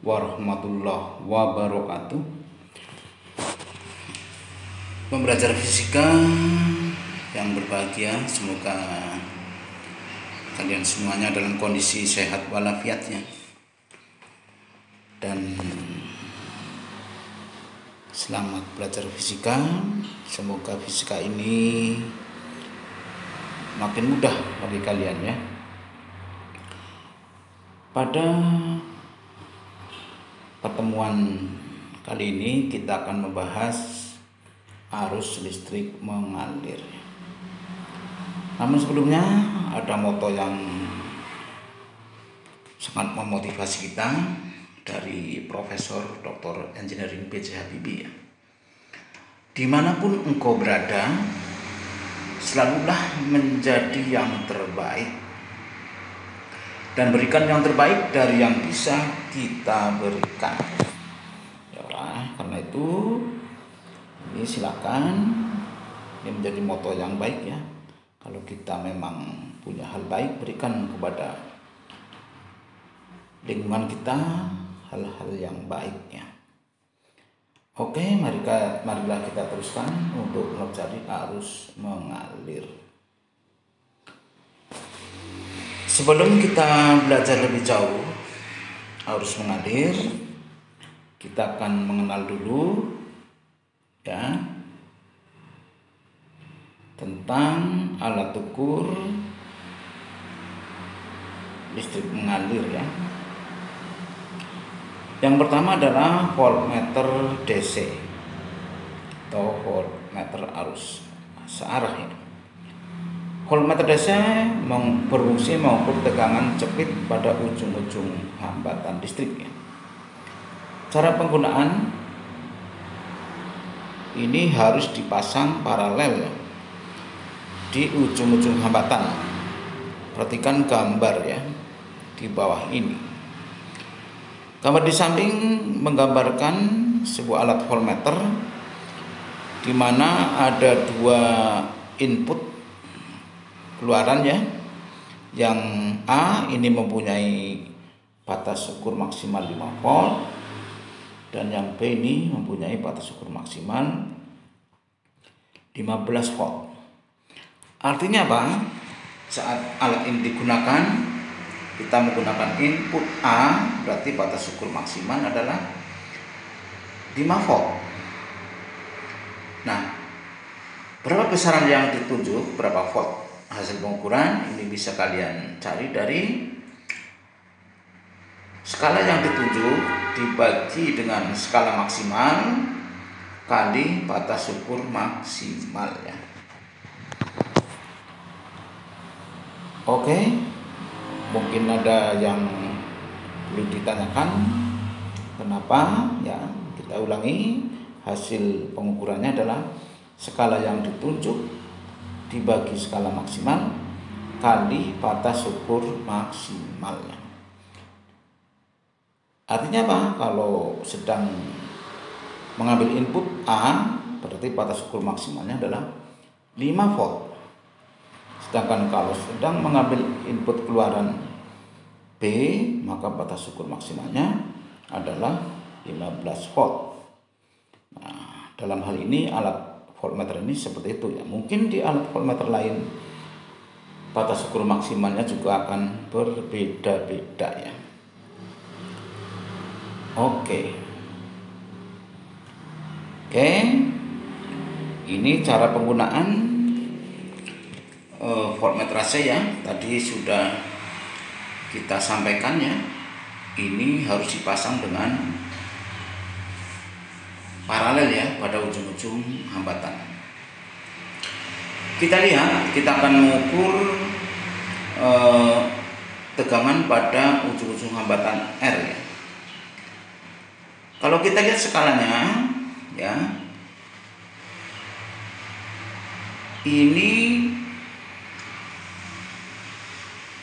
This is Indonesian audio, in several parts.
warahmatullahi wabarakatuh. Pembelajar fisika yang berbahagia, semoga kalian semuanya dalam kondisi sehat walafiatnya, dan selamat belajar fisika. Semoga fisika ini makin mudah bagi kalian ya. Pada pertemuan kali ini kita akan membahas arus listrik mengalir. Namun sebelumnya ada moto yang sangat memotivasi kita dari Profesor Dr. Engineering B.J. Habibie ya. Dimanapun engkau berada, selalulah menjadi yang terbaik dan berikan yang terbaik dari yang bisa kita berikan. Ya, karena itu ini silakan, ini menjadi moto yang baik ya. Kalau kita memang punya hal baik, berikan kepada lingkungan kita hal-hal yang baik ya. Oke, marilah kita teruskan untuk mencari arus mengalir. Sebelum kita belajar lebih jauh arus mengalir, kita akan mengenal dulu ya tentang alat ukur listrik mengalir ya. Yang pertama adalah voltmeter DC atau voltmeter arus searah ya. Voltmeter DC berfungsi mengukur tegangan cepit pada ujung-ujung hambatan listrik ya. Cara penggunaan ini harus dipasang paralel ya, di ujung-ujung hambatan. Perhatikan gambar ya di bawah ini. Gambar di samping menggambarkan sebuah alat voltmeter di mana ada dua input keluaran ya. Yang A ini mempunyai batas ukur maksimal 5 volt dan yang B ini mempunyai batas ukur maksimal 15 volt. Artinya apa? Saat alat ini digunakan, kita menggunakan input A, berarti batas ukur maksimal adalah 5 volt. Nah, berapa besaran yang ditunjuk, berapa volt hasil pengukuran, ini bisa kalian cari dari skala yang ditunjuk dibagi dengan skala maksimal kali batas ukur maksimal ya. Oke, mungkin ada yang belum ditanyakan kenapa ya. Kita ulangi, hasil pengukurannya adalah skala yang ditunjuk dibagi skala maksimal kali batas ukur maksimal ya. Artinya apa? Kalau sedang mengambil input A, berarti batas ukur maksimalnya adalah 5 volt. Sedangkan kalau sedang mengambil input keluaran B, maka batas ukur maksimalnya adalah 15 volt. Nah, dalam hal ini alat voltmeter ini seperti itu ya. Mungkin di alat voltmeter lain batas ukur maksimalnya juga akan berbeda-beda ya. Oke, ini cara penggunaan voltmeter AC ya. Tadi sudah kita sampaikan ya. Ini harus dipasang dengan paralel ya pada ujung-ujung hambatan. Kita lihat, kita akan mengukur tegangan pada ujung-ujung hambatan R ya. Kalau kita lihat skalanya ya, ini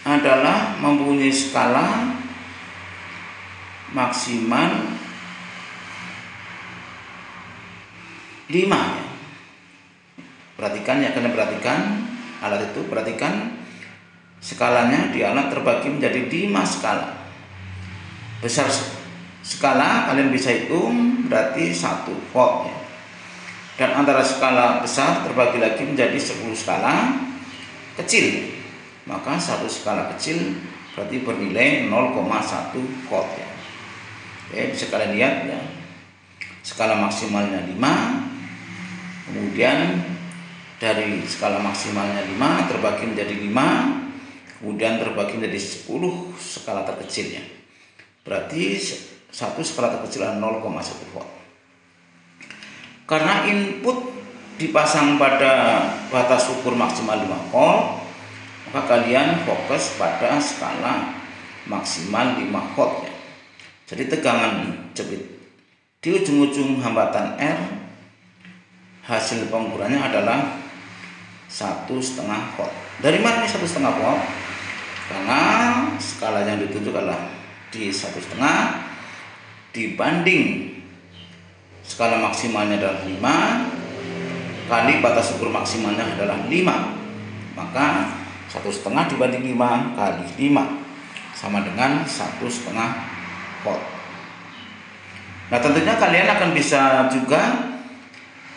adalah mempunyai skala maksimal 5 ya. Perhatikan ya, kalian perhatikan alat itu, perhatikan skalanya di alat terbagi menjadi 5 skala. Besar skala kalian bisa hitung berarti 1 volt ya. Dan antara skala besar terbagi lagi menjadi 10 skala kecil. Maka satu skala kecil berarti bernilai 0,1 volt ya. Oke, bisa kalian lihat ya. Skala maksimalnya 5. Kemudian dari skala maksimalnya 5 terbagi menjadi 5, kemudian terbagi menjadi 10 skala terkecilnya. Berarti satu skala terkecil adalah 0,1 volt. Karena input dipasang pada batas ukur maksimal 5 volt, maka kalian fokus pada skala maksimal 5 volt ya. Jadi tegangan jepit di ujung-ujung hambatan R, hasil pengukurannya adalah 1,5 volt. Dari mana 1,5 volt? Karena skala yang ditunjuk adalah di 1,5 dibanding skala maksimalnya adalah 5 kali batas ukur maksimalnya adalah 5. Maka 1,5 dibanding 5 kali 5 sama dengan 1,5 volt. Nah, tentunya kalian akan bisa juga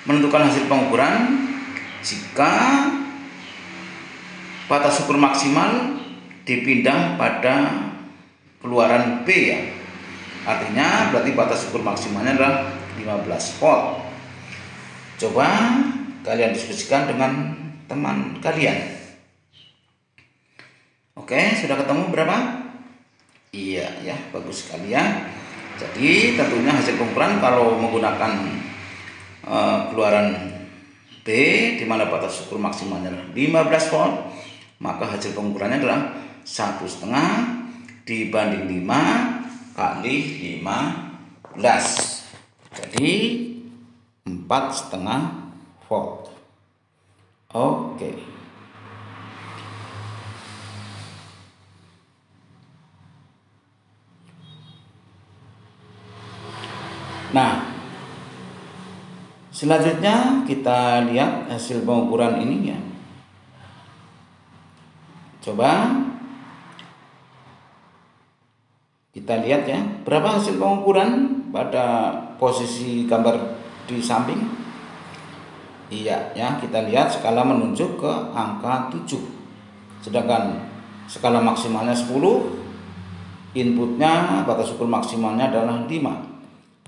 menentukan hasil pengukuran jika batas ukur maksimal dipindah pada keluaran B ya. Artinya berarti batas ukur maksimalnya adalah 15 volt. Coba kalian diskusikan dengan teman kalian. Oke, sudah ketemu berapa? Iya ya, bagus sekali ya. Jadi tentunya hasil pengukuran kalau menggunakan keluaran B di mana batas ukur maksimalnya adalah 15 volt, maka hasil pengukurannya adalah 1,5 dibanding 5 kali 15. Jadi 4,5 volt. Oke. Nah, selanjutnya kita lihat hasil pengukuran ini ya. Coba kita lihat ya, berapa hasil pengukuran pada posisi gambar di samping. Iya ya, kita lihat skala menunjuk ke angka 7. Sedangkan skala maksimalnya 10, inputnya batas ukur maksimalnya adalah 5.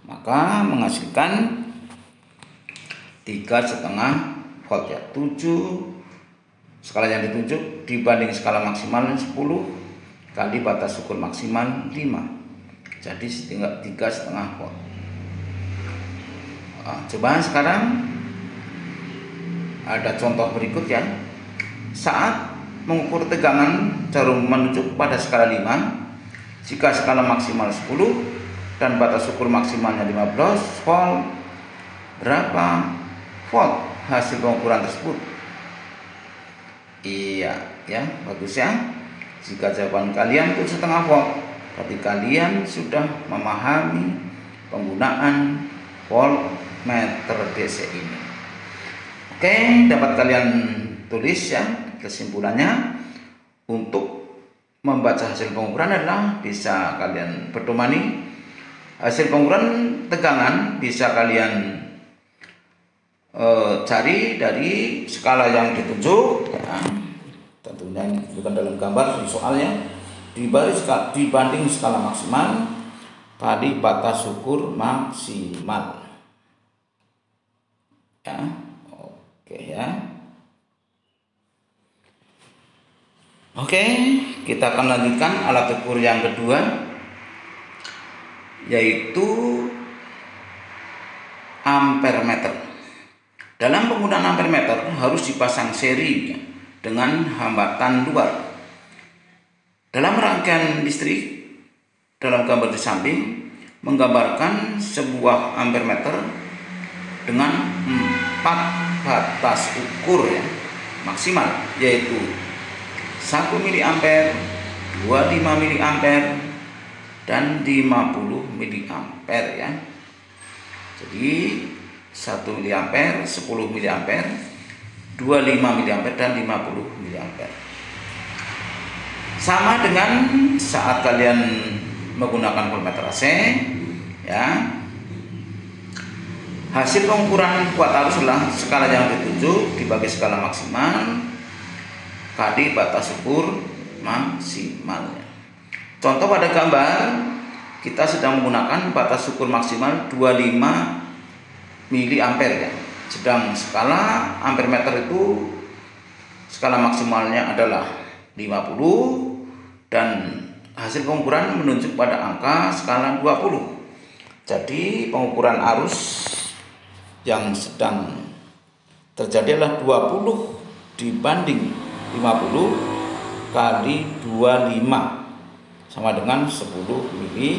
Maka menghasilkan 3,5 volt ya. 7 skala yang ditunjuk dibanding skala maksimal 10 kali batas ukur maksimal 5. Jadi 3,5 volt. Nah, coba sekarang ada contoh berikut ya. Saat mengukur tegangan jarum menunjuk pada skala 5, jika skala maksimal 10 dan batas ukur maksimalnya 15 volt, berapa volt hasil pengukuran tersebut? Iya ya, bagus ya. Jika jawaban kalian 7,5 volt, berarti kalian sudah memahami penggunaan voltmeter DC ini. Oke, dapat kalian tulis ya kesimpulannya. Untuk membaca hasil pengukuran adalah bisa kalian pedomani hasil pengukuran tegangan, bisa kalian cari dari skala yang ditunjuk ya. Tentunya ini bukan dalam gambar soalnya dibanding skala maksimal kali batas ukur maksimal ya. Oke ya. Oke, kita akan lanjutkan alat ukur yang kedua, yaitu ampermeter. Dalam penggunaan ampermeter harus dipasang seri dengan hambatan luar. Dalam rangkaian listrik, dalam gambar di samping menggambarkan sebuah ampermeter dengan 4 batas ukur ya, maksimal, yaitu 1 mA, 25 mA, dan 50 mA ya. Jadi 1 mA, 10 mA, 25 mA, dan 50 mA. Sama dengan saat kalian menggunakan voltmeter AC, ya. Hasil pengukuran kuat arus adalah skala yang ditunjuk dibagi skala maksimal kali batas ukur maksimalnya. Contoh pada gambar, kita sedang menggunakan batas ukur maksimal 25 mA ya. Sedang skala ampere meter itu skala maksimalnya adalah 50 dan hasil pengukuran menunjuk pada angka skala 20. Jadi pengukuran arus yang sedang terjadi adalah 20 dibanding 50 kali 25 sama dengan 10 mA.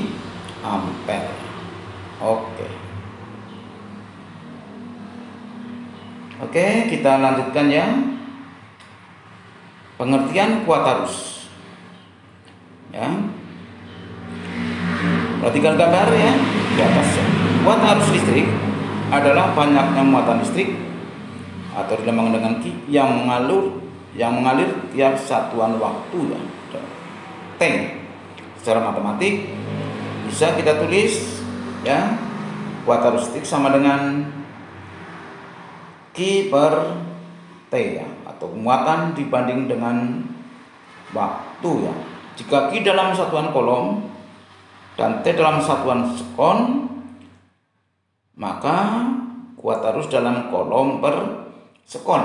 Oke, kita lanjutkan ya. Pengertian kuat arus. Ya. Perhatikan gambar ya di atas. Kuat arus listrik adalah banyaknya muatan listrik atau dilambangkan dengan Q yang mengalir tiap satuan waktu ya. T. Secara matematik bisa kita tulis ya, kuat arus listrik sama dengan Q per T ya, atau muatan dibanding dengan waktu ya. Jika Q dalam satuan kolom dan T dalam satuan sekon, maka kuat arus dalam kolom per sekon.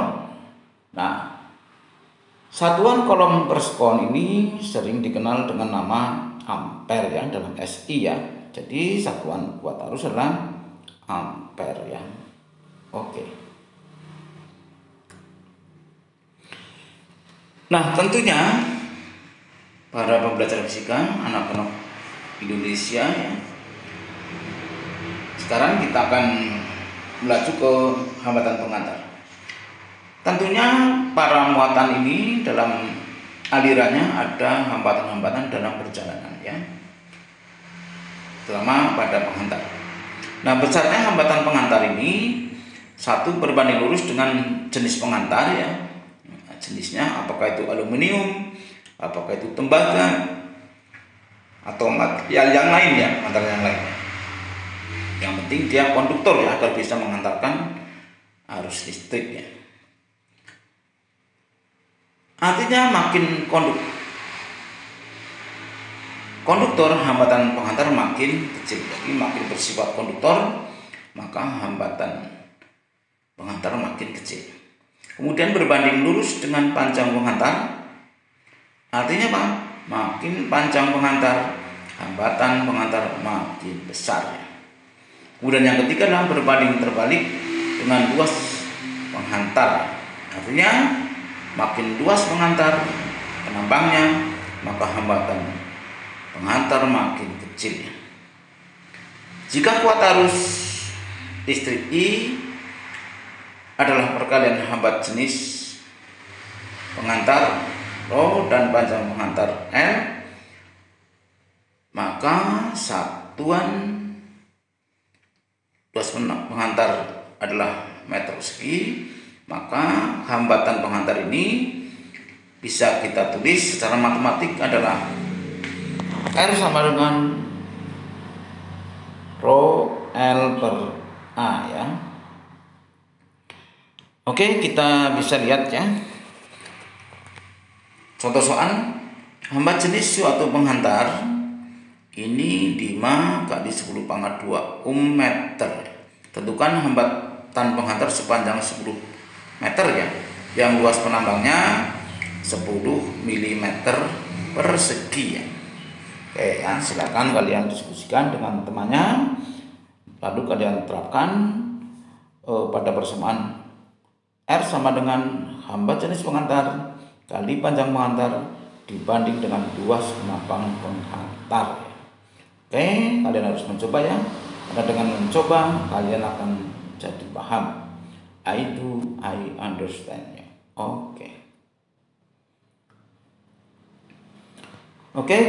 Nah, satuan kolom per sekon ini sering dikenal dengan nama ampere ya dalam SI ya. Jadi satuan kuat arus adalah ampere ya. Oke. Nah, tentunya para pembelajar fisika, anak-anak Indonesia ya, sekarang kita akan melaju ke hambatan pengantar. Tentunya para muatan ini dalam alirannya ada hambatan-hambatan dalam perjalanan ya, terutama pada penghantar. Nah, besarnya hambatan pengantar ini satu berbanding lurus dengan jenis pengantar ya. Jenisnya apakah itu aluminium, apakah itu tembaga, atau material yang lain ya, material yang lain. Yang penting dia konduktor ya, agar bisa menghantarkan arus listrik ya. Artinya makin konduktor, hambatan penghantar makin kecil. Jadi makin bersifat konduktor, maka hambatan penghantar makin kecil. Kemudian berbanding lurus dengan panjang penghantar. Artinya apa? Makin panjang penghantar, hambatan penghantar makin besar. Kemudian yang ketiga adalah berbanding terbalik dengan luas penghantar. Artinya makin luas penghantar penambangnya, maka hambatan penghantar makin kecil. Jika kuat arus listrik I adalah perkalian hambat jenis penghantar Rho dan panjang penghantar L, maka satuan luas penghantar adalah meter persegi, maka hambatan penghantar ini bisa kita tulis secara matematik adalah R sama dengan Rho L per A ya. Oke, kita bisa lihat ya. Contoh soal, hambat jenis suatu penghantar ini 5 kali 10 pangkat 2 meter. Tentukan hambatan penghantar sepanjang 10 meter ya, yang luas penambangnya 10 mm persegi ya. Oke ya, silakan kalian diskusikan dengan temannya, lalu kalian terapkan pada persamaan R sama dengan hambat jenis penghantar kali panjang penghantar dibanding dengan luas penambang penghantar. Oke, kalian harus mencoba ya. Karena dengan mencoba kalian akan jadi paham. I understand ya. Oke,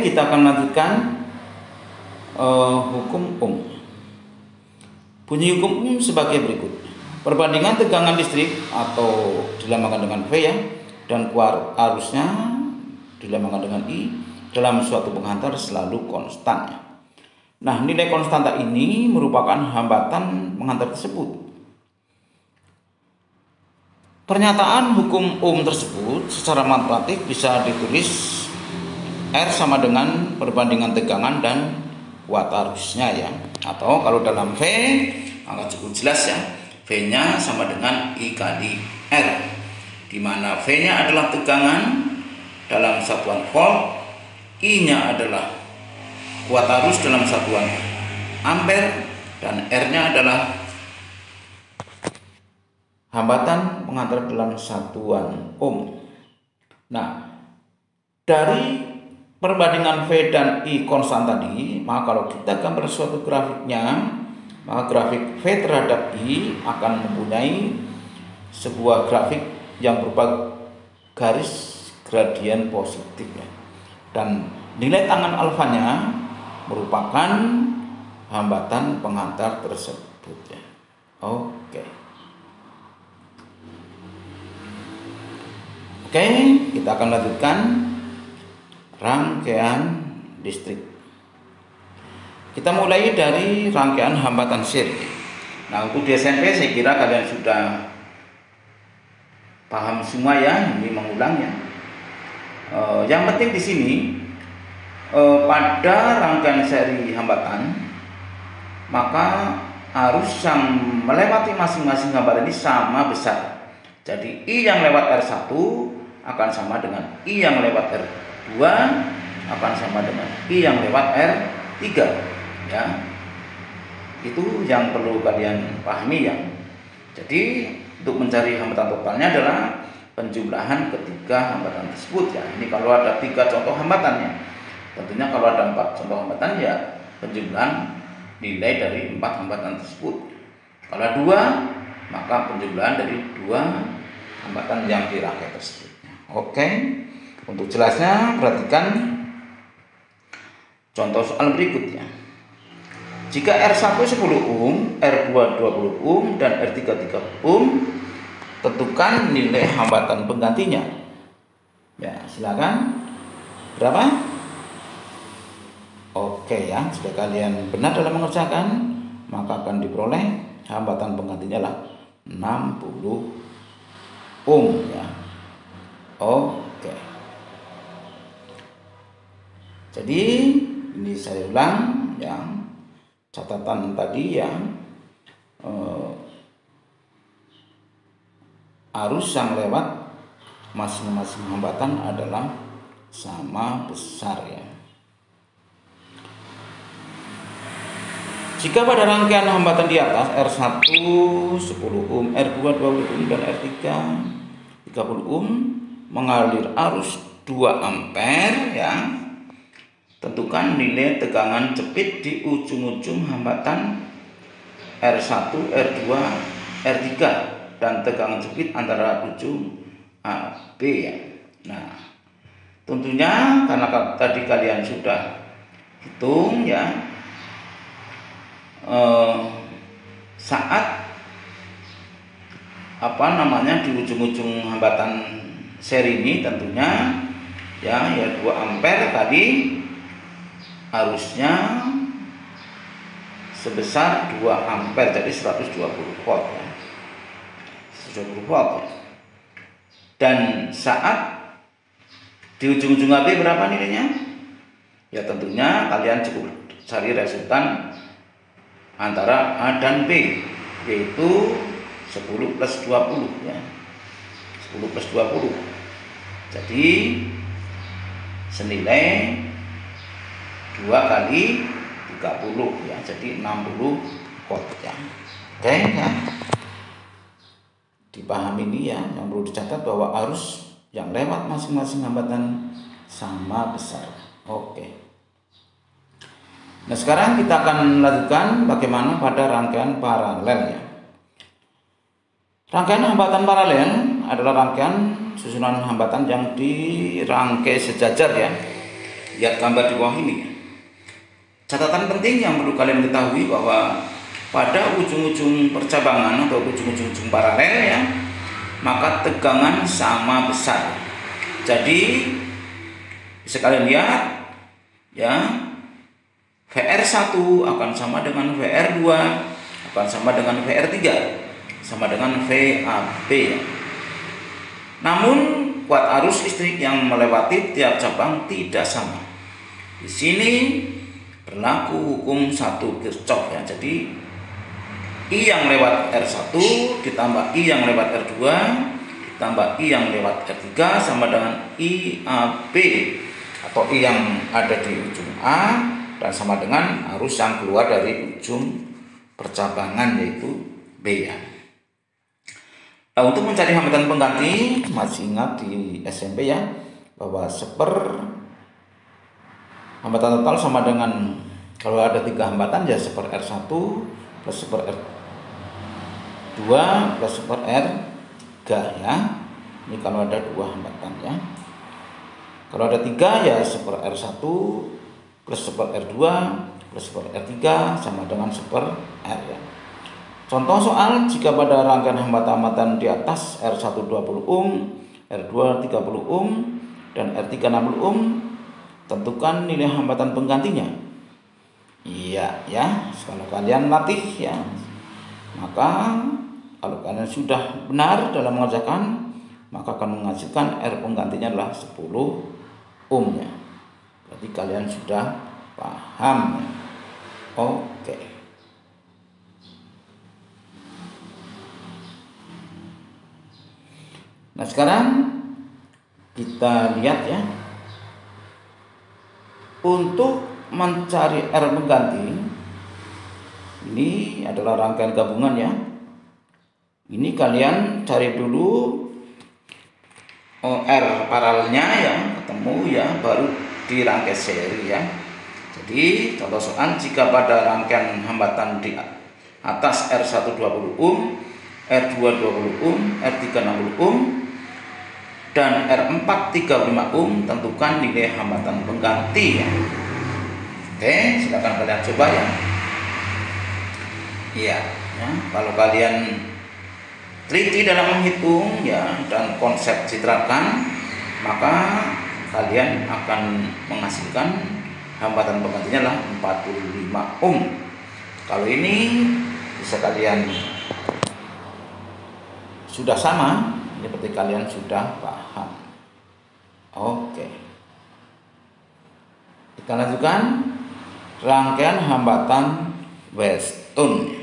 kita akan lanjutkan hukum Ohm. Bunyi hukum Ohm sebagai berikut. Perbandingan tegangan listrik atau dilambangkan dengan V ya, dan kuat arusnya dilambangkan dengan I dalam suatu penghantar selalu konstan ya. Nah, nilai konstanta ini merupakan hambatan pengantar tersebut. Pernyataan hukum Ohm tersebut secara matematik bisa ditulis R sama dengan perbandingan tegangan dan kuat arusnya ya. Atau kalau dalam V, maka cukup jelas ya. V-nya sama dengan I kali R, di mana V-nya adalah tegangan dalam satuan volt, I-nya adalah kuat arus dalam satuan ampere, dan R-nya adalah hambatan pengantar dalam satuan ohm. Nah, dari perbandingan V dan I konstan tadi, maka kalau kita gambar suatu grafiknya, maka grafik V terhadap I akan mempunyai sebuah grafik yang berupa garis gradien positif ya. Dan nilai tangan alfanya merupakan hambatan pengantar tersebut ya. Oke, kita akan lanjutkan rangkaian listrik. Kita mulai dari rangkaian hambatan seri. Nah, untuk di SMP saya kira kalian sudah paham semua ya, ini mengulangnya. Yang penting di sini pada rangkaian seri hambatan, maka arus yang melewati masing-masing hambatan ini sama besar. Jadi I yang lewat R1 akan sama dengan I yang lewat R2 akan sama dengan I yang lewat R3 ya. Itu yang perlu kalian pahami ya. Jadi untuk mencari hambatan totalnya adalah penjumlahan ketiga hambatan tersebut ya. Ini kalau ada 3 contoh hambatannya. Tentunya kalau ada 4 contoh hambatan ya penjumlahan nilai dari 4 hambatan tersebut. Kalau 2 maka penjumlahan dari 2 hambatan yang dirangkai tersebut. Oke. Untuk jelasnya perhatikan contoh soal berikutnya. Jika R1 10 ohm, R2 20 ohm, dan R3 30 ohm, tentukan nilai hambatan penggantinya. Ya, silakan. Berapa? Oke ya, jika kalian benar dalam mengerjakan, maka akan diperoleh hambatan penggantinya lah 60 ohm ya. Oke. Jadi ini saya ulang ya, catatan tadi ya, arus yang lewat masing-masing hambatan adalah sama besar ya. Jika pada rangkaian hambatan di atas R1 10 ohm, R2 20 ohm, dan R3 30 ohm mengalir arus 2 ampere ya, tentukan nilai tegangan cepit di ujung-ujung hambatan R1, R2, R3 dan tegangan cepit antara ujung A, B ya. Nah, tentunya karena tadi kalian sudah hitung ya, saat di ujung-ujung hambatan seri ini tentunya ya 2 ampere tadi arusnya sebesar 2 ampere, jadi 120 volt ya. 120 volt ya. Dan saat di ujung-ujung AB berapa nilainya? Ya tentunya kalian cukup cari resultan antara A dan B, yaitu 10 plus 20 ya. 10 plus 20. Jadi senilai 2 kali 30 ya, jadi 60 volt ya. Oke ya. Dipahami ini ya, yang perlu dicatat bahwa arus yang lewat masing-masing hambatan sama besar. Oke. Nah, sekarang kita akan lanjutkan bagaimana pada rangkaian paralel ya. Rangkaian hambatan paralel adalah rangkaian susunan hambatan yang dirangkai sejajar ya. Lihat gambar di bawah ini. Catatan penting yang perlu kalian ketahui bahwa pada ujung-ujung percabangan atau ujung-ujung paralel ya, maka tegangan sama besar. Jadi bisa kalian lihat ya, V VR1 akan sama dengan VR2 akan sama dengan VR3 sama dengan VAB. Namun kuat arus listrik yang melewati tiap cabang tidak sama. Di sini berlaku hukum 1 Kirchhoff ya. Jadi I yang lewat R1 ditambah I yang lewat R2 ditambah I yang lewat R3 sama dengan IAB, atau I yang ada di ujung A dan sama dengan arus yang keluar dari ujung percabangan yaitu B ya. Nah, untuk mencari hambatan pengganti, masih ingat di SMP ya, bahwa hambatan total sama dengan, kalau ada 3 hambatan ya 1/R1 plus 1/R2 plus 1/R3 ya. Ini kalau ada 2 hambatan ya. Kalau ada 3 ya 1/R1 plus 1/R2 plus 1/R3 sama dengan 1/R ya. Contoh soal, jika pada rangkaian hambatan di atas R1 20 ohm, R2 30 ohm, dan R3 60 ohm, tentukan nilai hambatan penggantinya. Iya ya, kalau kalian latih ya, maka kalau kalian sudah benar dalam mengerjakan, maka akan menghasilkan R penggantinya adalah 10 ohm ya. Berarti kalian sudah paham ya. Oke. Nah, sekarang kita lihat ya, untuk mencari R pengganti, ini adalah rangkaian gabungan ya. Ini kalian cari dulu R paralelnya ya, ketemu ya, baru dirangkai seri ya. Jadi contoh soal, jika pada rangkaian hambatan di atas R1 20 ohm, R2 20 ohm, R3 60 ohm, dan R4 35 ohm, tentukan nilai hambatan pengganti ya. Oke, silakan kalian coba ya. Iya, ya, kalau kalian teliti dalam menghitung ya dan konsep citrakan, maka kalian akan menghasilkan hambatan penggantinya adalah 45 ohm. Kalau ini bisa kalian sudah sama, ini berarti kalian sudah paham. Oke. Kita lanjutkan rangkaian hambatan Weston.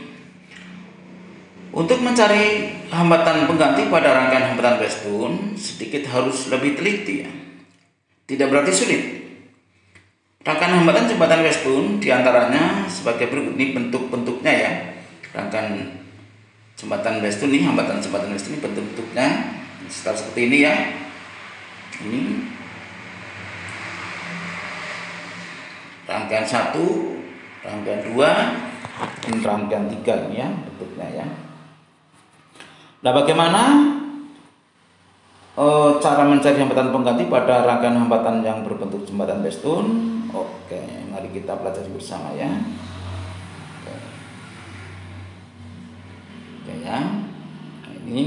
Untuk mencari hambatan pengganti pada rangkaian hambatan Weston, sedikit harus lebih teliti ya. Tidak berarti sulit. Rangkaian hambatan jembatan Weston diantaranya sebagai berikut, ini bentuk-bentuknya ya. Rangkaian jembatan Weston ini, hambatan jembatan Weston ini bentuk-bentuknya seperti ini ya. Ini rangkaian 1, rangkaian 2, ini rangkaian 3 ini ya bentuknya ya. Nah, bagaimana cara mencari hambatan pengganti pada rangkaian hambatan yang berbentuk jembatan Weston? Oke, mari kita pelajari bersama ya. Oke ya. Nah, ini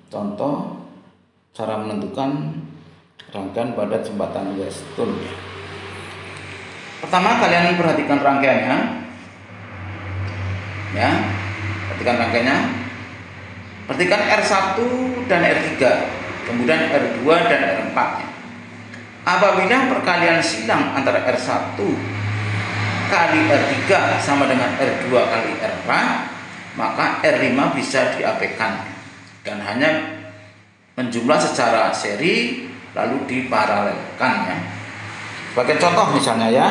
contoh cara menentukan rangkaian pada jembatan Weston. Pertama, kalian perhatikan rangkaiannya. Ya, perhatikan rangkaiannya. Perhatikan R1 dan R3, kemudian R2 dan R4. Apabila perkalian silang antara R1 kali R3 sama dengan R2 kali R4, maka R5 bisa diabaikan dan hanya menjumlah secara seri lalu diparalelkan ya. Sebagai contoh misalnya ya,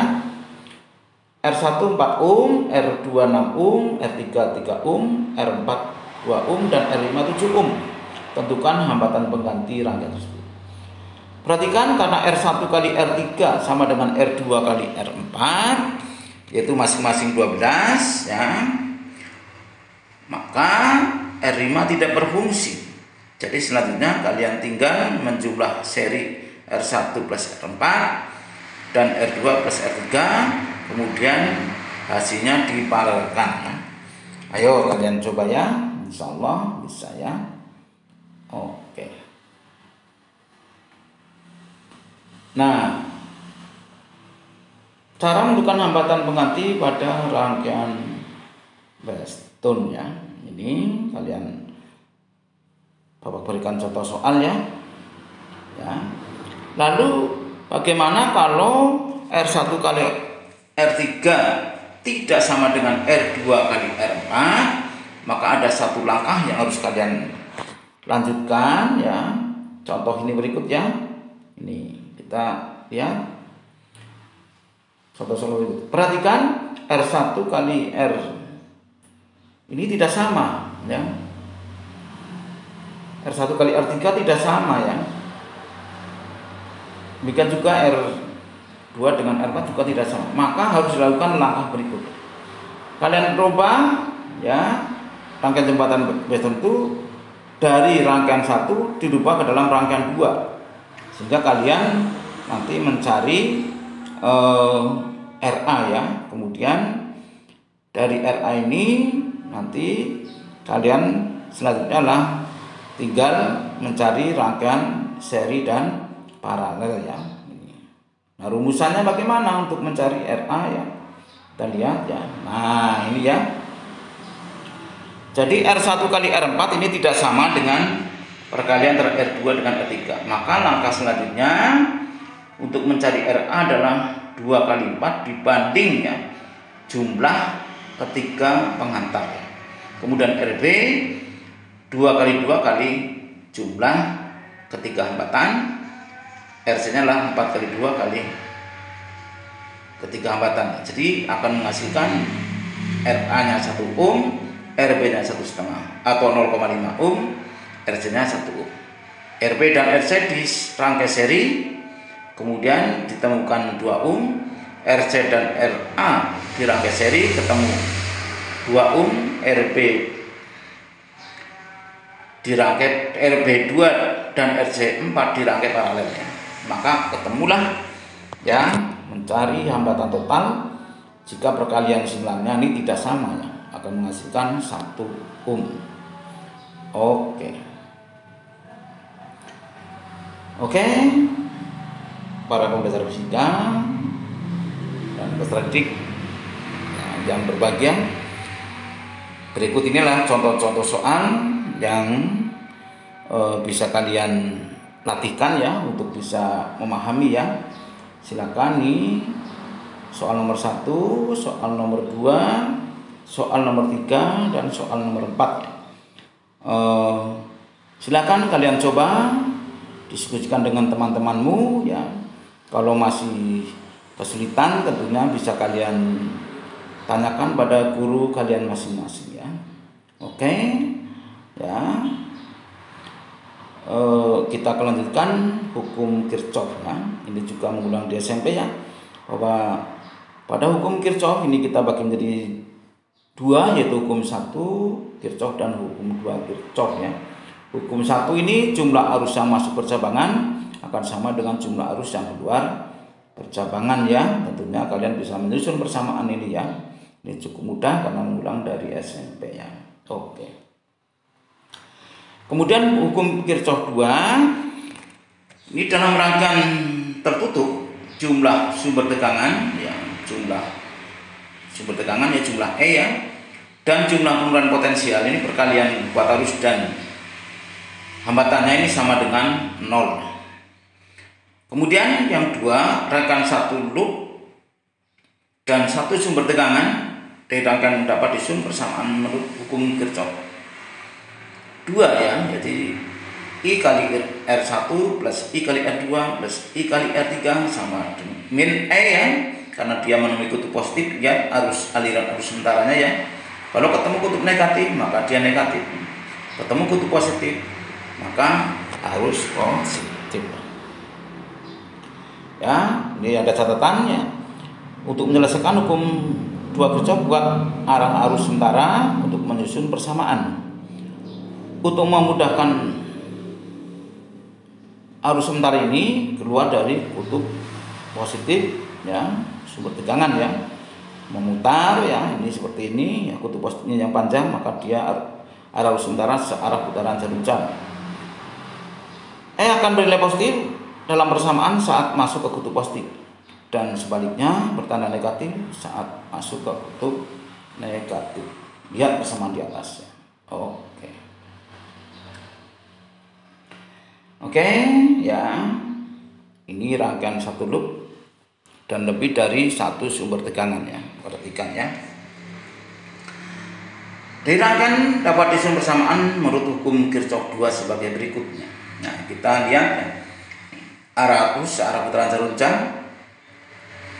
R1 4 ohm, R2 6 ohm, R3 3 ohm, R4 2 ohm, dan R5 7 ohm. Tentukan hambatan pengganti rangkaian tersebut. Perhatikan, karena R1 kali R3 sama dengan R2 kali R4, yaitu masing-masing 12 ya, maka R5 tidak berfungsi. Jadi selanjutnya kalian tinggal menjumlah seri R1 plus R4 dan R2 plus R3, kemudian hasilnya diparalelkan ya. Ayo kalian coba ya, insya Allah bisa ya. Oke. Nah, Cara menentukan hambatan pengganti pada rangkaian Weston ya. Ini kalian Bapak berikan contoh soal ya. Lalu bagaimana kalau R1 kali R3 tidak sama dengan R2 kali R4? Maka ada satu langkah yang harus kalian lanjutkan ya. Contoh ini berikut ya. Ini kita lihat. Contoh berikut. Perhatikan R1 kali R ini tidak sama ya. R1 kali R3 tidak sama ya. Demikian juga R2 dengan R4 juga tidak sama. Maka harus dilakukan langkah berikut. Kalian rubah ya rangkaian jembatan Weston itu dari rangkaian 1 dirubah ke dalam rangkaian 2. Sehingga kalian nanti mencari RA ya. Kemudian dari RA ini nanti kalian selanjutnya lah tinggal mencari rangkaian seri dan paralel ya. Nah, rumusannya bagaimana untuk mencari RA ya? Kita lihat ya. Nah, ini ya. Jadi R1 kali R4 ini tidak sama dengan perkalian antara R2 dengan R3. Maka langkah selanjutnya untuk mencari RA adalah 2 kali 4 dibanding ya jumlah ketiga penghantar. Kemudian RB 2 kali 2 kali jumlah ketiga hambatan. RC-nya lah 4 kali 2 kali ketiga hambatan. Jadi akan menghasilkan RA-nya 1 ohm, RB-nya 1,5 atau 0,5 ohm, RC-nya 1 ohm. RB dan RC di rangkai seri, kemudian ditemukan 2 ohm, RC dan RA di rangkai seri ketemu 2 ohm, RB di rangkai RB2 dan RC4 di rangkai paralel. Maka ketemulah ya mencari hambatan total jika perkalian simultannya ini tidak sama ya, akan menghasilkan 1 ohm. Oke. Para pembelajar fisika dan peserta didik yang berbahagia, berikut inilah contoh-contoh soal yang bisa kalian latihkan ya untuk bisa memahami ya. Silakan nih soal nomor 1, soal nomor 2, soal nomor 3 dan soal nomor 4. Silakan kalian coba diskusikan dengan teman-temanmu ya. Kalau masih kesulitan tentunya bisa kalian tanyakan pada guru kalian masing-masing ya. Oke ya. Kita lanjutkan hukum Kirchhoff ya. Ini juga mengulang di SMP ya, bahwa pada hukum Kirchhoff ini kita bagi menjadi 2, yaitu hukum 1 Kirchhoff dan hukum 2 Kirchhoff ya. Hukum 1 ini jumlah arus yang masuk percabangan akan sama dengan jumlah arus yang keluar percabangan ya. Tentunya kalian bisa menyusun persamaan ini ya. Ini cukup mudah karena mengulang dari SMP ya. Oke. Kemudian hukum Kirchhoff 2 ini dalam rangkaian tertutup jumlah sumber tegangan ya, jumlah sumber tegangan ya jumlah E ya, dan jumlah pengurangan potensial ini perkalian kuat arus dan hambatannya ini sama dengan 0. Kemudian yang 2, rangkaian 1 loop dan 1 sumber tegangan dari rangkaian dapat disusun persamaan menurut hukum Kirchhoff 2 ya, jadi I kali R1 plus I kali R2 plus I kali R3 sama dengan min E ya, karena dia menemui kutub positif ya, aliran arus sementaranya ya. Kalau ketemu kutub negatif maka dia negatif, ketemu kutub positif maka arus positif ya. Ini ada catatannya untuk menyelesaikan hukum 2 Kirchhoff buat arah arus sementara untuk menyusun persamaan. Untuk memudahkan arus sementara ini keluar dari kutub positif ya, sumber tegangan ya, memutar ya, ini seperti ini ya, kutub positifnya yang panjang maka dia arah arus sementara searah putaran jarum jam. akan bernilai positif dalam persamaan saat masuk ke kutub positif. dan sebaliknya bertanda negatif saat masuk ke kutub negatif. Lihat persamaan di atas ya. Oke. Oke, ya. Ini rangkaian satu loop dan lebih dari satu sumber tegangan ya. Perhatikan ya. Dari rangkaian dapat disusun bersamaan menurut hukum Kirchhoff 2 sebagai berikutnya. Nah, kita lihat ya. Arah arus arah putaran jarum jam,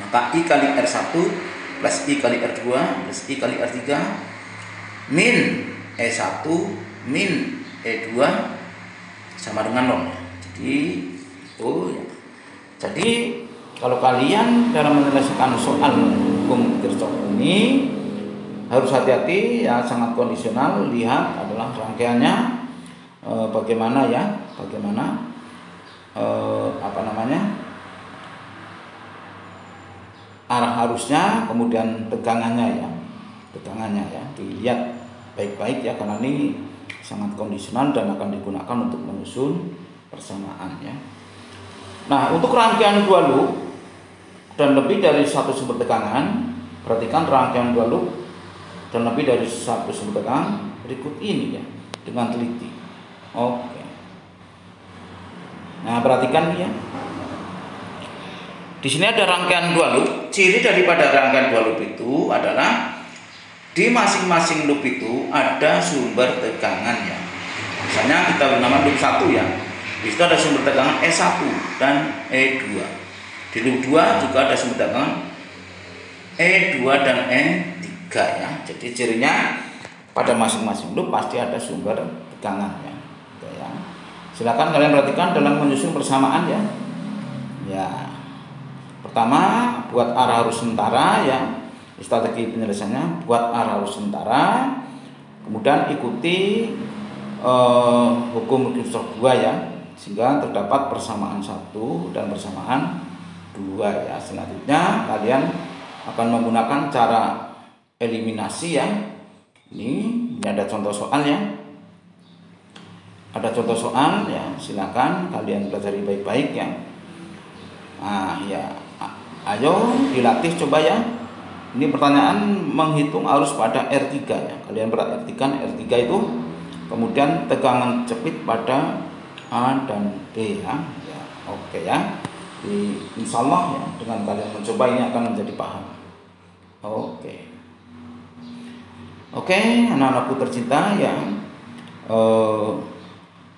maka I kali R1 plus I kali R2 plus I kali R3 min E1 min E2 sama dengan 0. Jadi itu ya. Jadi kalau kalian dalam menyelesaikan soal hukum Kirchhoff ini harus hati-hati ya, sangat kondisional. Lihat adalah rangkaiannya bagaimana ya, bagaimana arah arusnya, kemudian tegangannya ya, dilihat baik-baik ya, karena ini sangat kondisional dan akan digunakan untuk menyusun persamaan ya. Nah, untuk rangkaian dua loop dan lebih dari satu sumber tegangan, perhatikan rangkaian dua loop dan lebih dari satu sumber tegangan berikut ini ya, dengan teliti. Oke. Nah, perhatikan ya. Di sini ada rangkaian dua loop. Ciri daripada rangkaian dua loop itu adalah di masing-masing loop itu ada sumber tegangannya. Misalnya kita bernama loop 1 ya. Di situ ada sumber tegangan E1 dan E2. Di loop 2 juga ada sumber tegangan E2 dan E3 ya. Jadi cirinya pada masing-masing loop pasti ada sumber tegangannya. Ya. Silakan kalian perhatikan dalam menyusun persamaan ya. Ya. Pertama, buat arah arus sementara ya. Strategi penyelesaiannya buat arah arus sementara. Kemudian ikuti hukum Kirchhoff 2 ya, sehingga terdapat persamaan 1 dan persamaan 2 ya. Selanjutnya kalian akan menggunakan cara eliminasi ya. Ini ada contoh soal ya. Ada contoh soal ya, silakan kalian pelajari baik-baik ya. Nah ya, ayo dilatih coba ya. Ini pertanyaan menghitung arus pada R3 ya. Kalian perhatikan R3 itu, kemudian tegangan cepit pada A dan B ya. Ya oke ya. Insya Allah ya, dengan kalian mencoba ini akan menjadi paham. Oke. Oke, anak-anakku tercinta ya.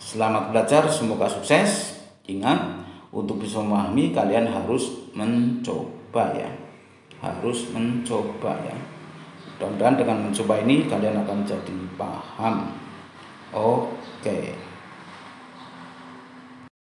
Selamat belajar, semoga sukses. Ingat, untuk bisa memahami kalian harus mencoba ya. Harus mencoba ya. Mudah-mudahan dengan mencoba ini kalian akan jadi paham. Oke.